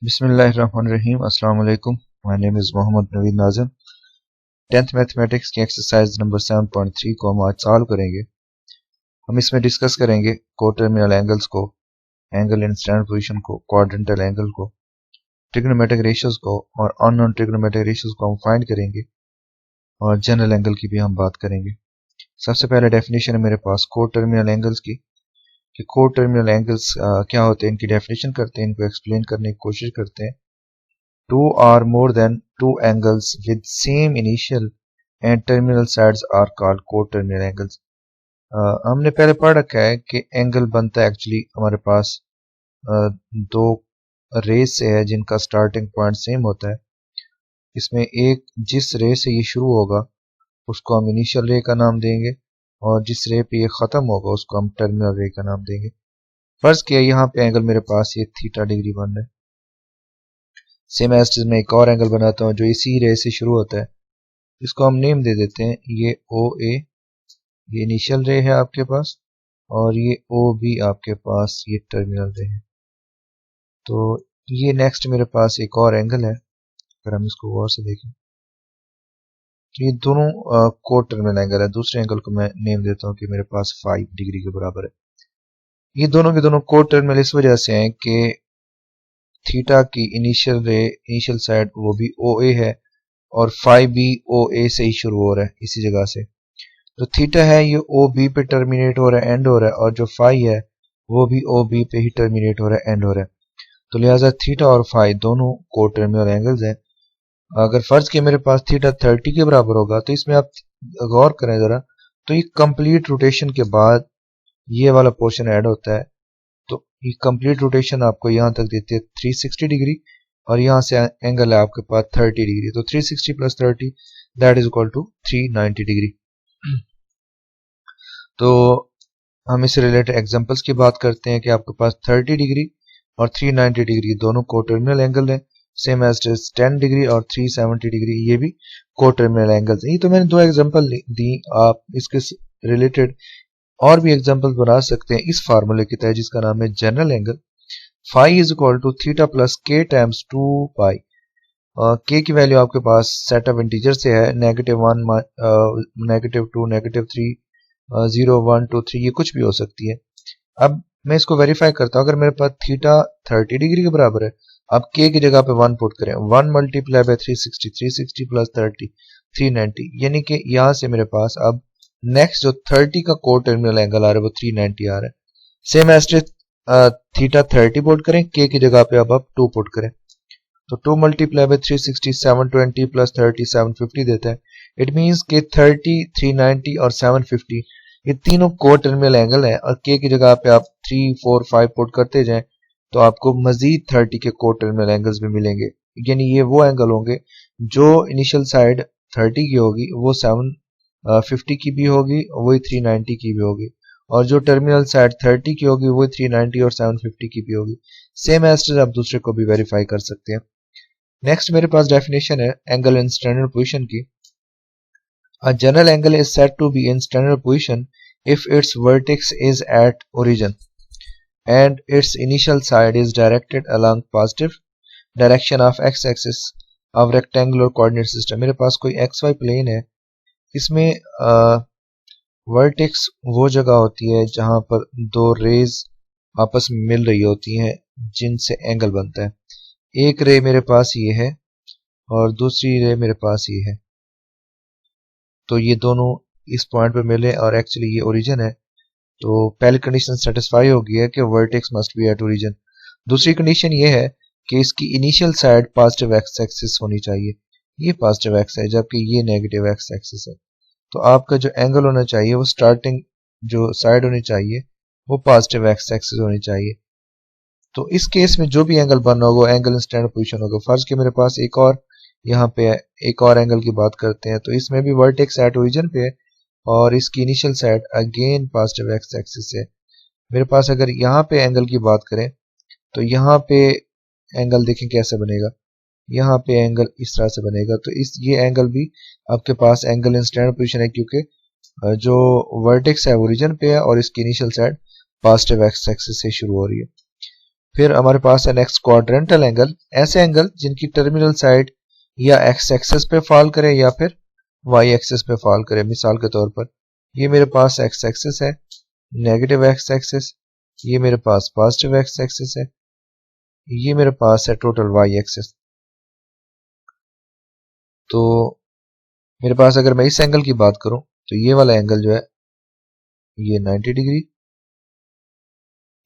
बिस्मिल्लाहिर्रहमानिर्रहीम। अस्सलाम वालेकुम। My name is Mohammed Naveed Nazim. 10th mathematics की एक्सरसाइज नंबर 7.3 को हम आज सॉल्व करेंगे। हम इसमें डिस्कस करेंगे कोटर्मिनल एंगल्स को, एंगल इन स्टैंडर्ड पोजीशन को, क्वाड्रेंटल एंगल को, ट्रिग्नोमेट्रिक रेशियोज को और अननोन ट्रिग्नोमेट्रिक रेशियोज को हम फाइंड करेंगे और जनरल एंगल की भी हम बात करेंगे। सबसे पहले डेफिनेशन है मेरे पास कोटर्मिनल एंगल्स की कि कोटर्मिनल एंगल्स क्या होते हैं, इनकी डेफिनेशन करते हैं, इनको एक्सप्लेन करने की कोशिश करते हैं। Two or more than two angles with same initial and terminal sides are called coterminal angles. हमने पहले पढ़ रखा है कि एंगल बनता है एक्चुअली हमारे पास दो रेस से है जिनका स्टार्टिंग पॉइंट सेम होता है। इसमें एक जिस रे से ये शुरू होगा उसको हम इनिशियल रे का नाम देंगे और जिस रे पे ये ख़त्म होगा उसको हम टर्मिनल रे का नाम देंगे। फर्ज किया यहाँ पे एंगल मेरे पास ये थीटा डिग्री बन रहा है। सेम एज मैं एक और एंगल बनाता हूँ जो इसी रे से शुरू होता है, इसको हम नेम दे देते हैं ये ओ ए, ये इनिशियल रे है आपके पास, और ये ओ बी आपके पास ये टर्मिनल रे है। तो ये नेक्स्ट मेरे पास एक और एंगल है, अगर हम इसको गौर से देखें तो ये दोनों को टर्मिनल एंगल है। दूसरे एंगल को मैं नेम देता हूँ कि मेरे पास 5 डिग्री के बराबर है। ये दोनों के दोनों को टर्मिनल इस वजह से हैं कि थीटा की इनिशियल रे, इनिशियल साइड वो भी ओ ए है और फाई भी ओ ए से ही शुरू हो रहा है इसी जगह से। तो थीटा है ये ओ बी पे टर्मिनेट हो रहा है, एंड हो रहा है, और जो फाई है वो भी ओ बी पे ही टर्मिनेट हो रहा है, एंड हो रहा है। तो लिहाजा थीटा और फाई दोनों को टर्मिनल एंगल्स हैं। अगर फर्ज के मेरे पास थीटा 30 के बराबर होगा तो इसमें आप गौर करें जरा, तो ये कंप्लीट रोटेशन के बाद ये वाला पोर्शन ऐड होता है। तो ये कंप्लीट रोटेशन आपको यहाँ तक देती है 360 डिग्री और यहाँ से एंगल है आपके पास 30 डिग्री। तो 360 plus 30 that is equal to 390 degree. तो हम इससे रिलेटेड एग्जांपल्स की बात करते हैं कि आपके पास 30 डिग्री और 390 डिग्री दोनों कोटर्मिनल एंगल हैं, सेम एज 10 डिग्री और 370 डिग्री ये भी कोटर्मिनल एंगल्स हैं। ये तो मैंने दो एग्जांपल दी, आप इसके रिलेटेड और भी एग्जांपल बना सकते हैं इस फार्मूले के तहत जिसका नाम है general angle. Phi is equal to theta plus K times 2 pi. K की वैल्यू आपके पास सेट ऑफ इंटीजर से है, -1, -2, -3, 0, 1, 2, 3 ये कुछ भी हो सकती है। अब मैं इसको वेरीफाई करता हूँ। अगर मेरे पास थीटा 30 डिग्री के बराबर है, अब के की जगह पे 1 पुट करें, 1 मल्टीप्लाई बाय 360, 360 प्लस 30 390, यानी कि यहाँ से मेरे पास अब नेक्स्ट जो 30 का को टर्मिनल एंगल आ रहा है वो 390 आ रहा है। सेम एज थीटा 30 पुट करें, के की जगह पे अब आप 2 पुट करें, तो 2 मल्टीप्लाई बाय 360 720 प्लस 30 750 देता है। इट मींस के 30 390 और 750 ये तीनों को टर्मिनल एंगल है और के की जगह पे आप 3 4 5 पुट करते जाएं तो आपको मजीद 30 के को टर्मिनल एंगल्स भी मिलेंगे। यानी ये वो एंगल होंगे जो इनिशियल साइड 30 की होगी वो 750 की भी होगी, वही 390 की भी होगी, और जो टर्मिनल साइड 30 की होगी वही 390 और 750 की भी होगी। सेम एज आप दूसरे को भी वेरीफाई कर सकते हैं। नेक्स्ट मेरे पास डेफिनेशन है एंगल इन स्टैंडर्ड पोजीशन की। A general angle is said to be in standard position if its vertex is at origin and its initial side is directed along positive direction of x-axis of rectangular coordinate system। मेरे पास कोई xy plane है, इसमें vertex वो जगह होती है जहां पर दो रेज आपस में मिल रही होती हैं जिनसे एंगल बनता है। एक रे मेरे पास ये है और दूसरी रे मेरे पास ये है, तो ये दोनों इस पॉइंट पे मिले और एक्चुअली ये ओरिजिन है। तो पहली कंडीशन सेटिस्फाई हो गई है कि vertex must be at origin. दूसरी कंडीशन ये है कि इसकी initial side positive x axis होनी चाहिए, ये पॉजिटिव एक्स है जबकि ये नेगेटिव एक्स एक्सिस है। तो आपका जो एंगल होना चाहिए वो स्टार्टिंग जो साइड होनी चाहिए वो पॉजिटिव एक्स एक्सिस होनी चाहिए। तो इस केस में जो भी एंगल बनना होगा एंगल इन स्टैंडर्ड पोजीशन होगा। फर्ज के मेरे पास एक और यहाँ पे एक और एंगल की बात करते हैं, तो इसमें भी वर्टेक्स एट ओरिजिन पे है और इसकी initial side again positive x axis है। मेरे पास अगर यहाँ पे एंगल की बात करें तो यहाँ पे एंगल देखें कैसे बनेगा, यहाँ पे एंगल इस तरह से बनेगा। तो इस ये एंगल भी आपके पास एंगल इन स्टैंडर्ड पोजीशन है क्योंकि जो वर्टेक्स है ओरिजिन पे है और इसकी initial side positive x axis से शुरू हो रही है। फिर हमारे पास है नेक्स्ट क्वाड्रेंटल एंगल, ऐसे एंगल जिनकी टर्मिनल साइड या एक्स एक्सिस पे फॉल करे या फिर वाई एक्सिस पे फॉल करे। मिसाल के तौर पर ये मेरे पास एक्स एक्सिस है, नेगेटिव एक्स एक्सिस, ये मेरे पास पॉजिटिव एक्स एक्सिस है, ये मेरे पास है टोटल वाई एक्सिस। तो मेरे पास अगर मैं इस एंगल की बात करूं तो ये वाला एंगल जो है ये 90 डिग्री,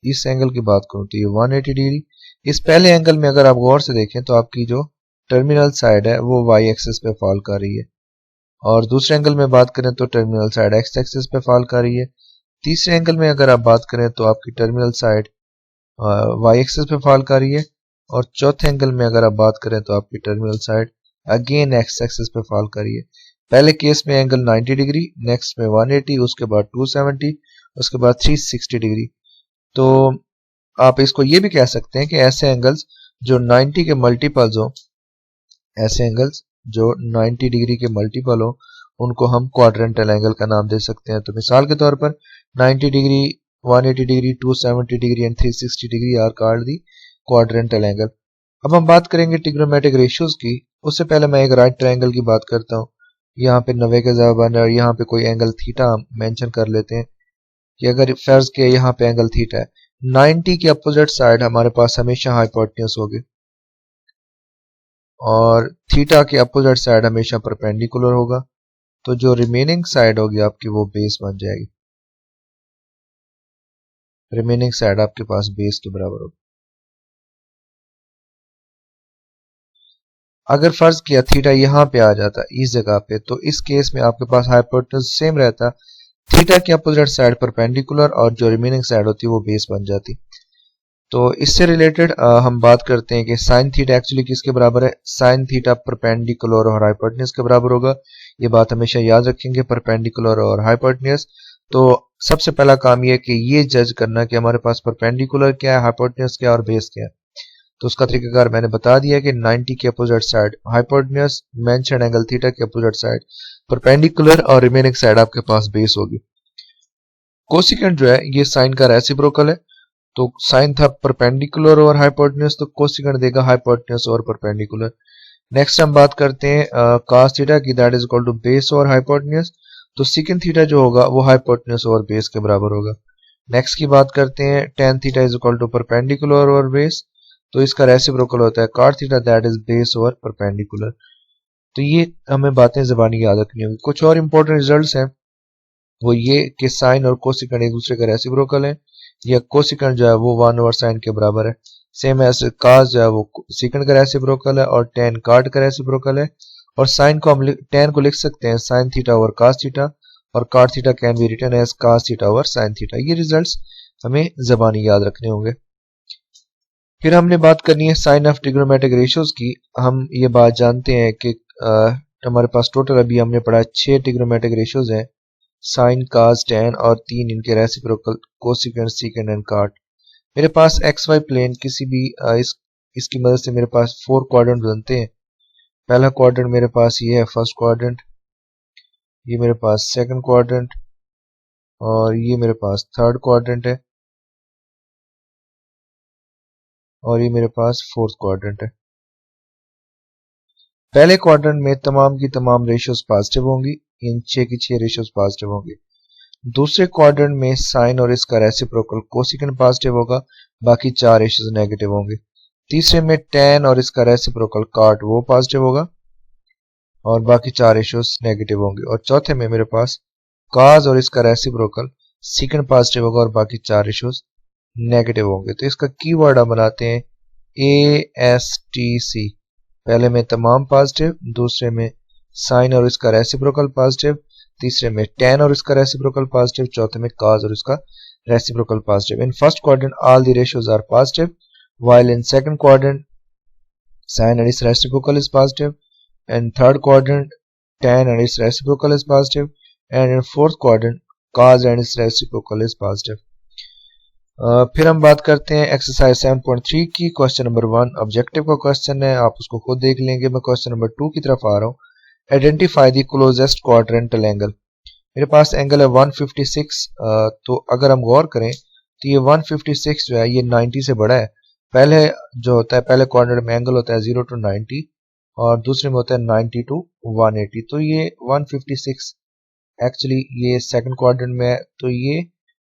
इस एंगल की बात करूं तो ये 180 डिग्री। इस पहले एंगल में अगर आप गौर से देखें तो आपकी जो टर्मिनल साइड है वो वाई एक्सिस पे फॉल कर रही है, और दूसरे एंगल में बात करें तो टर्मिनल साइड एक्स एक्सिस पे फॉल कर रही है। तीसरे एंगल में अगर आप बात करें तो आपकी टर्मिनल साइड वाई एक्सिस पे फॉल कर रही है, और चौथे एंगल में अगर आप बात करें तो आपकी terminal side again x axis पे फॉल कर रही है। पहले केस में एंगल 90 डिग्री, नेक्स्ट में 180, उसके बाद 270, उसके बाद 360 डिग्री। तो आप इसको ये भी कह सकते हैं कि ऐसे एंगल्स जो 90 के मल्टीपल्स हो, ऐसे एंगल्स जो 90 डिग्री के मल्टीपल हो, उनको हम क्वाड्रेंटल एंगल का नाम दे सकते हैं। तो मिसाल के तौर पर 90 degree, 180 degree, 270 degree and 360 degree are called the quadrantal angle. अब हम बात करेंगे ट्रिग्नोमेट्रिक रेशियोज की। उससे पहले मैं एक राइट ट्रायंगल की बात करता हूँ। यहाँ पे 90 के ज़बान है और यहाँ पे कोई एंगल थीटा हम मेंशन कर लेते हैं कि अगर फर्ज किया यहाँ पे एंगल थीटा है, 90 के अपोजिट साइड हमारे पास हमेशा हाइपोटेन्यूज होगी और थीटा के अपोजिट साइड हमेशा परपेंडिकुलर होगा। तो जो रिमेनिंग साइड होगी आपकी वो बेस बन जाएगी, रिमेनिंग साइड आपके पास बेस के बराबर होगी। अगर फर्ज किया थीटा यहाँ पे आ जाता इस जगह पे, तो इस केस में आपके पास हाइपोटेन्यूज सेम रहता, थीटा के अपोजिट साइड परपेंडिकुलर और जो रिमेनिंग साइड होती है वो बेस बन जाती। तो इससे रिलेटेड हम बात करते हैं कि साइन थीटा एक्चुअली किसके बराबर है। साइन थीटा परपेंडिकुलर और हाइपोटेन्यूज के बराबर होगा। ये बात हमेशा याद रखेंगे, परपेंडिकुलर और हाइपोटेन्यूज। तो सबसे पहला काम ये कि ये जज करना कि हमारे पास परपेंडिकुलर क्या है, हाइपोटेन्यूज क्या है और बेस क्या है। तो उसका तरीकाकार मैंने बता दिया कि 90 के opposite side hypotenuse, mention angle theta के अपोजिट साइड परपेंडिकुलर और रिमेनिंग साइड आपके पास बेस होगी। कोसिकेंट जो है ये साइन का रेसिप्रोकल है, तो साइन था परपेंडिकुलर और हाइपोटेन्यूज, तो कोसिकेंट देगा हाइपोटेन्यूज और परपेंडिकुलर। नेक्स्ट हम बात करते हैं cos थीटा की, that is equal to base और हाइपोटेन्यूज। तो सेकंड थीटा जो होगा वो हाइपोटेन्यूज और बेस के बराबर होगा। नेक्स्ट की बात करते हैं tan theta is equal to perpendicular और बेस, तो इसका रेसिप्रोकल होता है cot theta, that is base और परपेंडिकुलर। तो ये हमें बातें ज़बानी याद रखनी होगी। कुछ और इंपॉर्टेंट रिजल्ट्स हैं वो ये कि साइन और कोसिकेंट एक दूसरे का रेसिप्रोकल है, या कोसिकेंट जो है वो 1 साइन के बराबर है। सेम ऐसे कास जो है वो सेकंड का रेसिप्रोकल है और tan काट का रेसिप्रोकल है। और साइन को हम tan को लिख सकते हैं sine theta over cos theta, और cot theta can be written as cos theta over sine theta. ये रिजल्ट्स हमें ज़बानी याद रखने होंगे। फिर हमने बात करनी है साइन ऑफ ट्रिग्नोमेट्रिक रेशियोज की। हम ये बात जानते हैं कि हमारे पास टोटल अभी हमने पढ़ा 6 ट्रिग्नोमेट्रिक रेशियोज हैं, साइन, कास, tan और 3 इनके रेसिप्रोकल कोसिकेंट, सीकेंट एंड काट। मेरे पास एक्स वाई प्लेन किसी भी इसकी मदद से मेरे पास 4 क्वाड्रेंट बनते हैं। पहला क्वाड्रेंट मेरे पास ये है फर्स्ट क्वाड्रेंट, ये मेरे पास सेकंड क्वाड्रेंट, और ये मेरे पास थर्ड क्वाड्रेंट है, और ये मेरे पास फोर्थ क्वाड्रेंट है। पहले क्वाड्रेंट में तमाम की तमाम रेशियोज पॉजिटिव होंगी, इन 6 की 6 रेशियोज पॉजिटिव होंगी। दूसरे क्वाड्रेंट में साइन और इसका रेसिप्रोकल कोसिकेंट पॉजिटिव होगा, बाकी 4 रेशियोज नेगेटिव होंगे। तीसरे में tan और इसका रेसिप्रोकल काट वो पॉजिटिव होगा और बाकी 4 रेशियोज नेगेटिव होंगे। और चौथे में मेरे पास cos और इसका रेसिप्रोकल सीकेंट पॉजिटिव होगा और बाकी 4 रेशियोज नेगेटिव होंगे। तो इसका कीवर्ड हम बनाते हैं ASTC। पहले में तमाम पॉजिटिव, दूसरे में साइन और इसका रेसिप्रोकल पॉजिटिव, तीसरे में tan और इसका रेसिप्रोकल पॉजिटिव, चौथे में cos और इसका reciprocal positive. In first quadrant all the ratios are positive, while in second quadrant sin and its reciprocal is positive, and third quadrant tan and its reciprocal is positive, and in fourth quadrant cos and its reciprocal is positive. फिर हम बात करते हैं exercise 7.3 की। Question number 1 objective का question है, आप उसको खुद देख लेंगे। मैं क्वेश्चन नंबर 2 की तरफ आ रहा हूँ। Identify the closest quadrantal angle. मेरे पास एंगल है 156। तो अगर हम गौर करें तो ये 156 जो है ये 90 से बड़ा है, पहले जो होता है पहले क्वाड्रेंट में एंगल होता है 0 to 90 और दूसरे में होता है 90 to 180। तो ये 156 एक्चुअली ये सेकंड क्वाड्रेंट में है, तो ये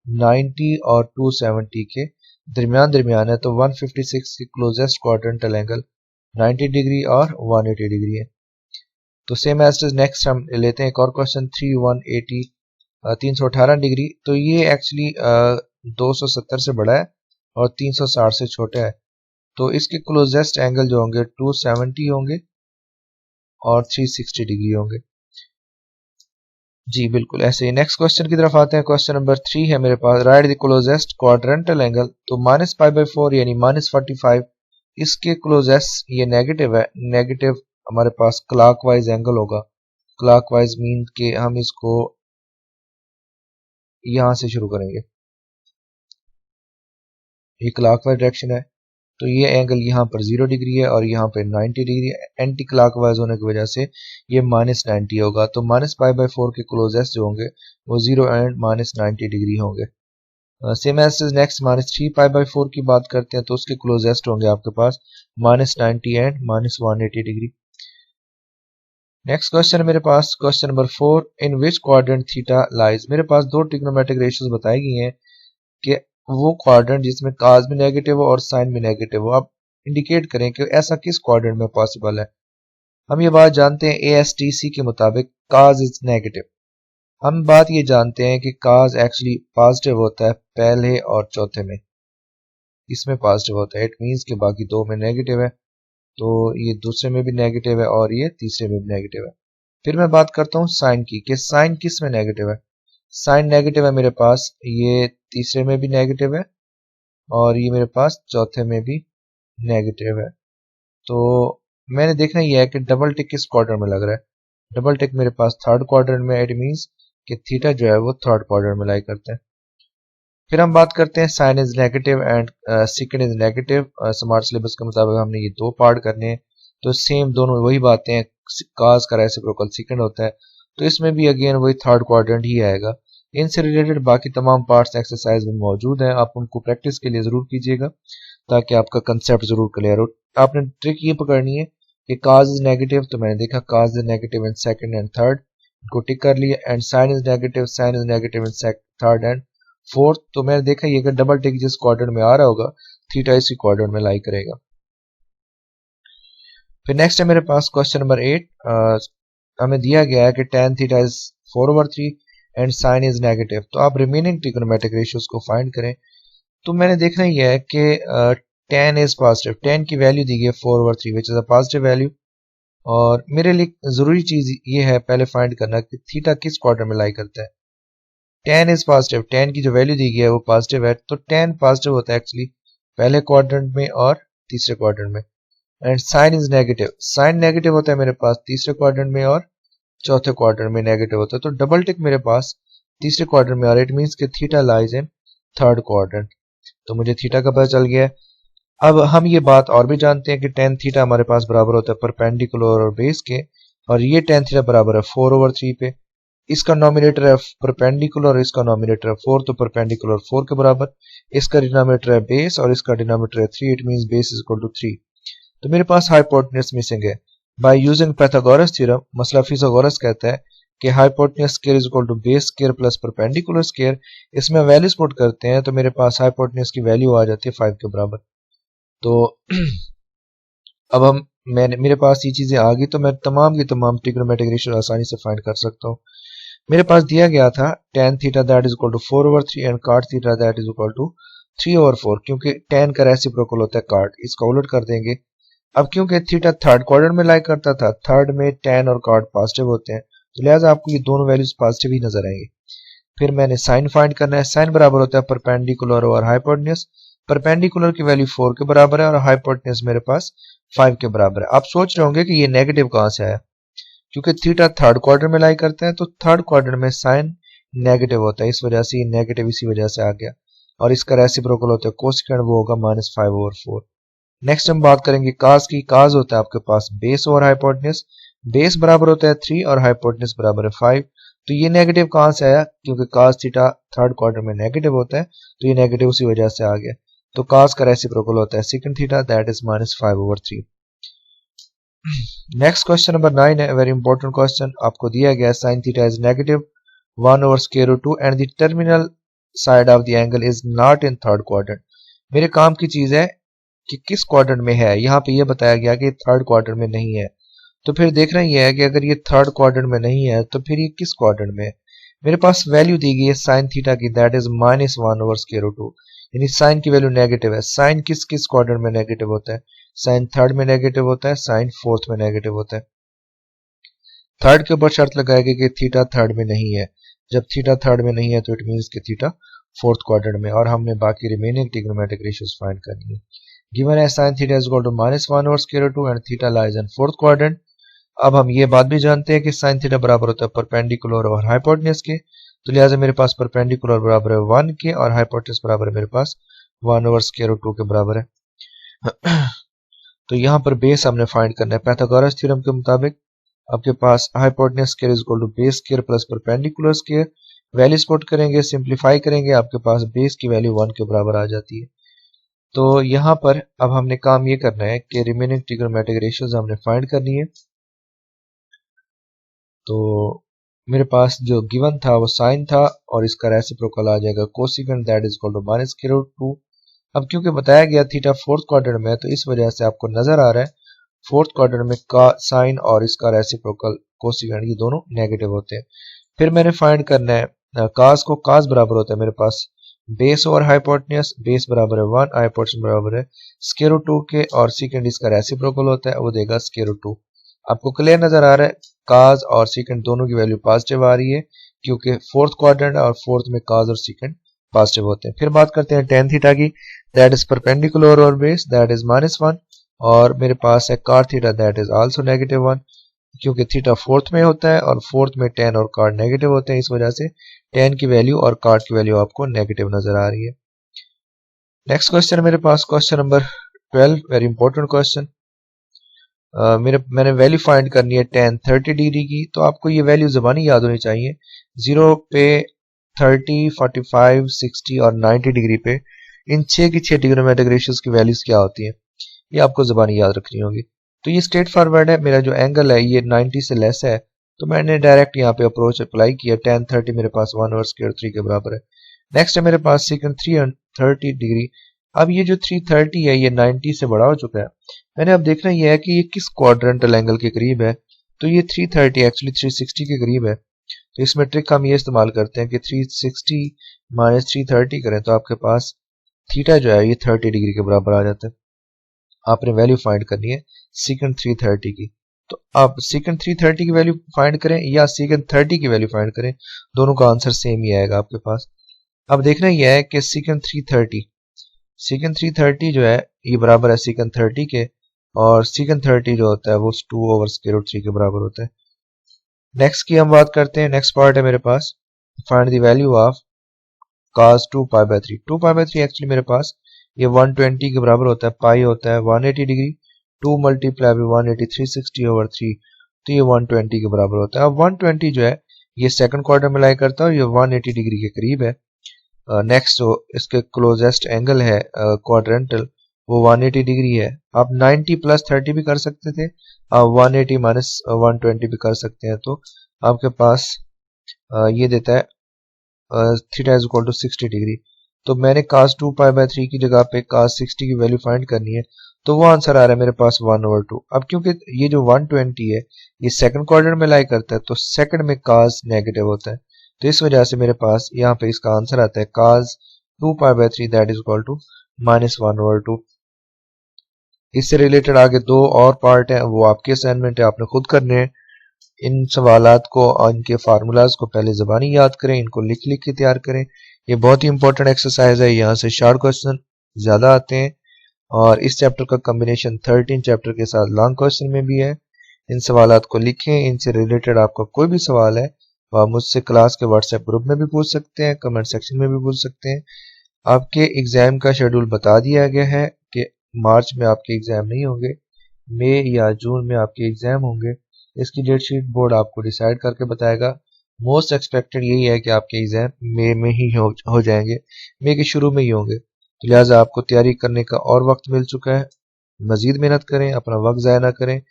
90 और 270 के दरमियान है। तो 156 की क्लोजेस्ट क्वाड्रेंटल एंगल 90 डिग्री और 180 डिग्री है। तो सेम एज नेक्स्ट हम लेते हैं एक और क्वेश्चन 3180 318 डिग्री। तो ये एक्चुअली 270 से बड़ा है और 360 से छोटा है। तो इसके क्लोजेस्ट एंगल जो होंगे 270 होंगे और 360 डिग्री होंगे। जी बिल्कुल ऐसे ही नेक्स्ट क्वेश्चन की तरफ आते हैं। क्वेश्चन नंबर 3 है मेरे पास, write the closest quadrantal angle. तो -π/4 यानी -45, इसके क्लोजेस्ट ये नेगेटिव है। नेगेटिव हमारे पास क्लॉकवाइज एंगल होगा। क्लॉकवाइज मीन के हम इसको यहां से शुरू करेंगे, ये क्लॉकवाइज डायरेक्शन है। तो ये एंगल यहाँ पर 0 डिग्री है और यहाँ पे 90 डिग्री एंटी क्लॉकवाइज होने की वजह से ये -90 होगा। तो -π/4 के क्लोजेस्ट जो होंगे वो 0 एंड -90 डिग्री होंगे। सेम एज नेक्स्ट -3π/4 की बात करते हैं तो उसके क्लोजेस्ट होंगे आपके पास -90 एंड -180 डिग्री। नेक्स्ट क्वेश्चन मेरे पास question number 4, in which quadrant theta lies. मेरे पास दो ट्रिग्नोमेट्रिक रेशियोज बताई गई हैं कि वो क्वाड्रेंट जिसमें काज भी नेगेटिव हो और साइन भी नेगेटिव हो। आप इंडिकेट करें कि ऐसा किस क्वाड्रेंट में पॉसिबल है। हम ये बात जानते हैं ASTC के मुताबिक काज इज नेगेटिव। हम बात ये जानते हैं कि काज एक्चुअली पॉजिटिव होता है पहले और चौथे में, इसमें पॉजिटिव होता है। इट मीन्स कि बाकी दो में नेगेटिव है, तो ये दूसरे में भी नेगेटिव है और ये तीसरे में भी नेगेटिव है। फिर मैं बात करता हूँ साइन की, कि साइन किस में नेगेटिव है। साइन नेगेटिव है मेरे पास ये तीसरे में भी नेगेटिव है और ये मेरे पास चौथे में भी नेगेटिव है। तो मैंने देखना यह है कि डबल टिक किस क्वाड्रेंट में लग रहा है। डबल टिक मेरे पास थर्ड क्वाड्रेंट में, इट मींस कि थीटा जो है वो थर्ड क्वाड्रेंट में लाई करते हैं। फिर हम बात करते हैं sine is negative and second is negative. Smart syllabus के मुताबिक हमने ये दो पार्ट करने हैं, तो सेम दोनों वही बातें हैं। काज का रेसिप्रोकल सेकंड होता है, तो इसमें भी अगेन वही थर्ड क्वाड्रेंट ही आएगा। इनसे रिलेटेड बाकी तमाम पार्ट्स एक्सरसाइज में मौजूद हैं, आप उनको प्रैक्टिस के लिए जरूर कीजिएगा ताकि आपका कंसेप्ट जरूर क्लियर हो। आपने ट्रिक ये पकड़नी है कि काज इज नेगेटिव, तो मैंने देखा cos is negative in second and third, इनको टिक कर लिया। And sine is negative in third and fourth, तो मैंने देखा ये कि डबल टिक जिस क्वाड्रेंट में आ रहा होगा थीटा इसी क्वाड्रेंट में लाई करेगा। फिर नेक्स्ट है मेरे पास क्वेश्चन नंबर 8, हमें दिया गया है कि tan theta is 4/3 and sine is negative. तो आप रिमेनिंग ट्रिग्नोमेट्रिक रेशियोज को फाइंड करें। तो मैंने देखना यह है कि tan इज पॉजिटिव, tan की वैल्यू दी गई है 4/3 which is a positive value. और मेरे लिए जरूरी चीज ये है पहले फाइंड करना कि थीटा किस क्वाड्रेंट में लाई करता है। tan इज पॉजिटिव, tan की जो वैल्यू दी गई है वो पॉजिटिव है, तो tan पॉजिटिव होता है एक्चुअली पहले क्वाड्रेंट में और तीसरे क्वाड्रेंट में। And sine is negative, sine negative होता है मेरे पास तीसरे क्वाड्रेंट में और चौथे क्वाड्रेंट में नेगेटिव होता है। तो डबल टिक मेरे पास तीसरे क्वाड्रेंट में आ रहा है, इट मींस कि theta lies in third quadrant. तो मुझे थीटा का पता चल गया है। अब हम ये बात और भी जानते हैं कि tan थीटा हमारे पास बराबर होता है परपेंडिकुलर और बेस के, और ये tan थीटा बराबर है 4/3 पे। इसका नॉमिनेटर है परपेंडिकुलर और इसका नॉमिनेटर है 4, तो परपेंडिकुलर 4 के बराबर। इसका डिनोमिनेटर है बेस और इसका डिनोमिनेटर है 3, it means base is equal to 3। तो मेरे पास हाइपोटेन्यूज मिसिंग है। बाय यूजिंग पाइथागोरस थ्योरम, मसला फिथागोरस कहता है कि hypotenuse square is equal to base square plus perpendicular square. इसमें वैल्यूज पुट करते हैं तो मेरे पास हाइपोटेन्यूज की वैल्यू आ जाती है 5 के बराबर। तो अब मेरे पास ये चीजें आ गई, तो मैं तमाम की तमाम ट्रिग्नोमेट्रिक रेशियो आसानी से फाइंड कर सकता हूँ। मेरे पास दिया गया था tan theta that is equal to 4/3 and cot theta that is equal to 3/4, क्योंकि tan का रेसिप्रोकल होता है cot, इसका उलट कर देंगे। अब क्योंकि थीटा थर्ड क्वाड्रेंट में लाई करता था, थर्ड में tan और cot पॉजिटिव होते हैं, तो लिहाजा आपको ये दोनों वैल्यूज पॉजिटिव ही नजर आएंगे। फिर मैंने साइन फाइंड करना है। साइन बराबर होता है परपेंडिकुलर और हाइपोटेन्यूज। परपेंडिकुलर की वैल्यू 4 के बराबर है और हाइपोटेन्यूज मेरे पास 5 के बराबर है। आप सोच रहे होंगे कि ये नेगेटिव कहां से आया, क्योंकि थीटा थर्ड क्वाड्रेंट में लाई करता है, तो थर्ड क्वाड्रेंट में साइन नेगेटिव होता है, इस वजह से ये नेगेटिव इसी वजह से आ गया। और इसका रेसिप्रोकल होता है कोसेकेंड, वो होगा -5/4। नेक्स्ट हम बात करेंगे काज की। काज होता है आपके पास बेस और हाइपोटेन्यूज। बेस बराबर होता है 3 और हाइपोटेन्यूज बराबर है 5। तो ये नेगेटिव कहां से आया, क्योंकि काज थीटा थर्ड क्वाड्रेंट में नेगेटिव होता है, तो ये नेगेटिव उसी वजह से आ गया। तो cos का रेसिप्रोकल होता है secant theta, that is -5/3। Next question number 9 है, वेरी इंपॉर्टेंट क्वेश्चन। आपको दिया गया sin theta is -1/√2 and the terminal side of the angle is not in third quadrant. मेरे काम की चीज है कि किस क्वाड्रेंट में है। यहाँ पे ये बताया गया कि थर्ड क्वाड्रेंट में नहीं है, तो फिर देखना ये है कि अगर ये थर्ड क्वाड्रेंट में नहीं है तो फिर ये किस क्वाड्रेंट में है। मेरे पास वैल्यू दी गई है साइन थीटा की, दैट इज -1/√2, यानी साइन की वैल्यू नेगेटिव है। साइन किस किस क्वाड्रेंट में नेगेटिव होता है? साइन थर्ड में नेगेटिव होता है, साइन फोर्थ में नेगेटिव होता है। थर्ड के ऊपर शर्त लगाएगी कि थीटा थर्ड में नहीं है। जब थीटा थर्ड में नहीं है तो इट मीन्स कि थीटा फोर्थ क्वाड्रेंट में, और हमने बाकी रिमेनिंग ट्रिग्नोमेट्रिक रेशियोज फाइंड करनी है। गिवन है sin theta is equal to -1/√2 and theta lies in fourth quadrant. अब हम ये बात भी जानते हैं कि sin थीटा बराबर होता है परपेंडिकुलर और हाइपोटेन्यूज के, तो लिहाजा मेरे पास परपेंडिकुलर बराबर है 1 के और हाइपोटेन्यूज बराबर है मेरे पास 1/√2 के बराबर है। तो यहाँ पर बेस हमने फाइंड करना है पाइथागोरस थ्योरम के मुताबिक। आपके पास hypotenuse square is equal to base square plus perpendicular square. Values put करेंगे, सिंप्लीफाई करेंगे, आपके पास बेस की वैल्यू 1 के बराबर आ जाती है। तो यहाँ पर अब हमने काम ये करना है कि रिमेनिंग ट्रिग्नोमेट्रिक रेशियोज हमने फाइंड करनी है। तो मेरे पास जो गिवन था वो साइन था और इसका रेसिप्रोकल आ जाएगा cosecant, that is equal to -√2। अब क्योंकि बताया गया थीटा फोर्थ क्वाड्रेंट में है तो इस वजह से आपको नजर आ रहा है फोर्थ क्वाड्रेंट में का साइन और इसका रेसिप्रोकल कोसिकेंट ये दोनों नेगेटिव होते हैं। फिर मैंने फाइंड करना है कास को। कास बराबर होता है मेरे पास बेस और हाइपोटेन्यूज। बेस बराबर है 1, हाइपोटेन्यूज बराबर है √2 के, और सेकंड इसका रेसिप्रोकल होता है वो देगा √2। आपको क्लियर नजर आ रहा है काज और सेकंड दोनों की वैल्यू पॉजिटिव आ रही है क्योंकि फोर्थ क्वाड्रेंट और फोर्थ में काज और सेकंड पॉजिटिव होते हैं। फिर बात करते हैं tan थीटा की, दैट इज परपेंडिकुलर और बेस, दैट इज -1, और मेरे पास है cot theta, that is also -1 क्योंकि थीटा फोर्थ में होता है और फोर्थ में tan और cot नेगेटिव होते हैं, इस वजह से tan की वैल्यू और cot की वैल्यू आपको नेगेटिव नजर आ रही है। नेक्स्ट क्वेश्चन मेरे पास question number 12, very important question. मैंने वैल्यू फाइंड करनी है tan 30 डिग्री की, तो आपको ये वैल्यू ज़बानी याद होनी चाहिए। 0 पे 30, 45, 60 और 90 डिग्री पे इन 6 की 6 ट्रिग्नोमेट्रिक रेशियोज की वैल्यूज क्या होती हैं, ये आपको ज़बानी याद रखनी होगी। तो ये स्ट्रेट फॉरवर्ड है, मेरा जो एंगल है ये 90 से लेस है, तो मैंने डायरेक्ट यहाँ पे अप्रोच अप्लाई किया। tan 30 मेरे पास 1/√3 के बराबर है। नेक्स्ट है मेरे पास सेकंड 330 डिग्री। अब ये जो 330 है ये 90 से बड़ा हो चुका है। मैंने अब देखना यह है कि ये किस क्वाड्रेंटल एंगल के करीब है, तो ये 330 एक्चुअली 360 के करीब है। तो इसमें ट्रिक हम ये इस्तेमाल करते हैं कि 360 माइनस 330 करें तो आपके पास थीटा जो है ये 30 डिग्री के बराबर आ जाता है। आपने वैल्यू फाइंड करनी है सेकंड 330 की, तो आप सेकंड 330 की वैल्यू फाइंड करें या सेकंड 30 की वैल्यू फाइंड करें, दोनों का आंसर सेम ही आएगा आपके पास। अब देखना यह है कि सेकंड 330 जो है ये बराबर है सेकंड 30 के, और सेकंड 30 जो होता है वो 2/√3 के बराबर होता है। नेक्स्ट की हम बात करते हैं। नेक्स्ट पार्ट है मेरे पास find the value of cos 2π/3। 2π/3 actually मेरे पास ये 120 के बराबर होता है, पाई होता है 180 डिग्री, 2 मल्टीप्लाई बाई 180 360/3, तो ये 120 के बराबर होता है। अब 120 जो है ये सेकंड क्वार्टर में लाई करता है और ये 180 डिग्री के करीब है। नेक्स्ट जो इसके क्लोजेस्ट एंगल है क्वाड्रेंटल वो 180 डिग्री है। आप 90 प्लस 30 भी कर सकते थे, आप 180 माइनस 120 भी कर सकते हैं, तो आपके पास ये देता है theta is equal to 60 degree. तो मैंने cos 2π/3 की जगह पे cos 60 की वैल्यू फाइंड करनी है, तो वो आंसर आ रहा है मेरे पास 1/2। अब क्योंकि ये जो 120 है ये सेकंड क्वाड्रेंट में लाई करता है तो सेकंड में cos नेगेटिव होता है, तो इस वजह से मेरे पास यहाँ पे इसका आंसर आता है cos 2π/3 that is equal to -1/2। इससे रिलेटेड आगे दो और पार्ट है, वो आपके असाइनमेंट है, आपने खुद करने हैं। इन सवालात को और इनके फार्मूलाज को पहले ज़बानी याद करें, इनको लिख लिख के तैयार करें। ये बहुत ही इंपॉर्टेंट एक्सरसाइज है, यहाँ से शॉर्ट क्वेश्चन ज़्यादा आते हैं और इस चैप्टर का कम्बिनेशन 13 चैप्टर के साथ लॉन्ग क्वेश्चन में भी है। इन सवालात को लिखें, इनसे रिलेटेड आपका कोई भी सवाल है तो आप मुझसे क्लास के व्हाट्सएप ग्रुप में भी पूछ सकते हैं, कमेंट सेक्शन में भी पूछ सकते हैं। आपके एग्ज़ाम का शेड्यूल बता दिया गया है कि मार्च में आपके एग्ज़ाम नहीं होंगे, मई या जून में आपके एग्ज़ाम होंगे। इसकी डेट शीट बोर्ड आपको डिसाइड करके बताएगा। मोस्ट एक्सपेक्टेड यही है कि आपके एग्ज़ाम मई में ही हो जाएंगे, मई के शुरू में ही होंगे। तो लिहाजा आपको तैयारी करने का और वक्त मिल चुका है। मजीद मेहनत करें, अपना वक्त ज़ाया ना करें,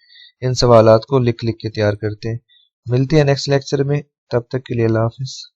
इन सवालात को लिख लिख के तैयार करते हैं। मिलते हैं नेक्स्ट लेक्चर में, तब तक के लिए अल्लाह हाफिज़।